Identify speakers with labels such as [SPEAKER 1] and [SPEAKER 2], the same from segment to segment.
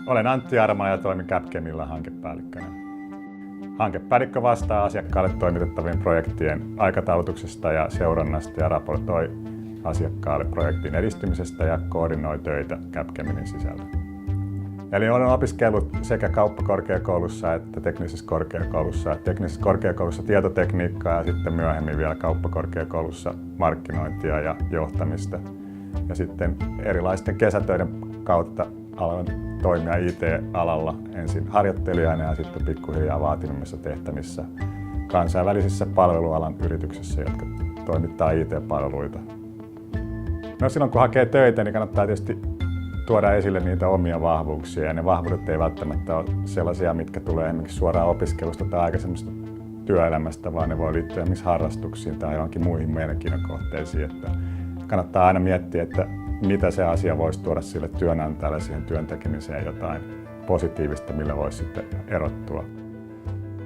[SPEAKER 1] Olen Antti Armala ja toimin Capgemilla hankepäällikkönä. Hankepäällikkö vastaa asiakkaalle toimitettavien projektien aikataulutuksesta ja seurannasta ja raportoi asiakkaalle projektin edistymisestä ja koordinoi töitä Capgeminin sisällä. Eli olen opiskellut sekä kauppakorkeakoulussa että teknisessä korkeakoulussa. Teknisessä korkeakoulussa tietotekniikkaa ja sitten myöhemmin vielä kauppakorkeakoulussa markkinointia ja johtamista. Ja sitten erilaisten kesätöiden kautta aloin toimia IT-alalla ensin harjoittelijana ja sitten pikkuhiljaa vaativimmissa tehtävissä kansainvälisissä palvelualan yrityksissä, jotka toimittaa IT-palveluita. No silloin kun hakee töitä, niin kannattaa tietysti tuoda esille niitä omia vahvuuksia, ja ne vahvuudet ei välttämättä ole sellaisia, mitkä tulee esimerkiksi suoraan opiskelusta tai aikaisemmasta työelämästä, vaan ne voi liittyä esimerkiksi harrastuksiin tai johonkin muihin mielenkiinnon kohteisiin. Että kannattaa aina miettiä, että mitä se asia voisi tuoda sille työnantajalle, siihen työn tekemiseen jotain positiivista, millä voisi sitten erottua.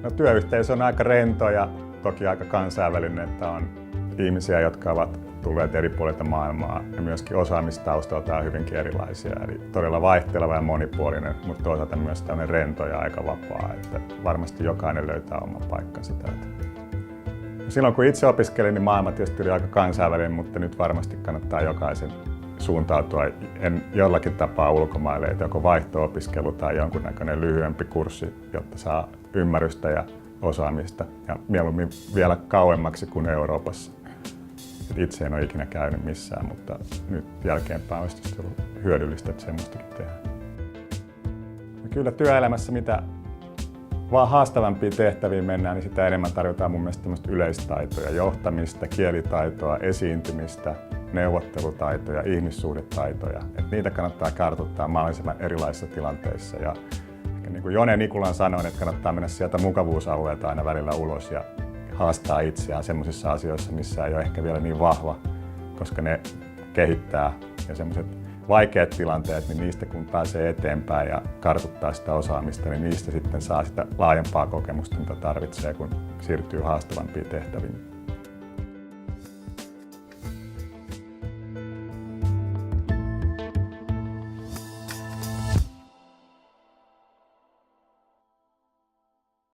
[SPEAKER 1] No, työyhteisö on aika rento ja toki aika kansainvälinen, että on ihmisiä, jotka ovat tulleet eri puolilta maailmaa ja myöskin osaamistaustaltaan hyvinkin erilaisia. Eli todella vaihteleva ja monipuolinen, mutta toisaalta myös tämmöinen rento ja aika vapaa, että varmasti jokainen löytää oman paikkansa täältä. Silloin kun itse opiskelin, niin maailma tietysti oli aika kansainvälinen, mutta nyt varmasti kannattaa jokaisen suuntautua jollakin tapaa ulkomaille, että joko vaihto-opiskelu tai jonkunnäköinen lyhyempi kurssi, jotta saa ymmärrystä ja osaamista ja mieluummin vielä kauemmaksi kuin Euroopassa. Itse en ole ikinä käynyt missään, mutta nyt jälkeenpäin olisi ollut hyödyllistä, että semmoistakin tehdään. Ja kyllä työelämässä mitä vaan haastavampiin tehtäviin mennään, niin sitä enemmän tarjotaan mun mielestä tämmöistä yleistaitoja, johtamista, kielitaitoa, esiintymistä, neuvottelutaitoja, ihmissuhdetaitoja. Että niitä kannattaa kartoittaa mahdollisimman erilaisissa tilanteissa. Ja niin kuin Jone Nikulan sanoin, että kannattaa mennä sieltä mukavuusalueelta aina välillä ulos ja haastaa itseään semmoisissa asioissa, missä ei ole ehkä vielä niin vahva, koska ne kehittää. Ja semmoiset vaikeat tilanteet, niin niistä kun pääsee eteenpäin ja kartoittaa sitä osaamista, niin niistä sitten saa sitä laajempaa kokemusta, mitä tarvitsee, kun siirtyy haastavampiin tehtäviin.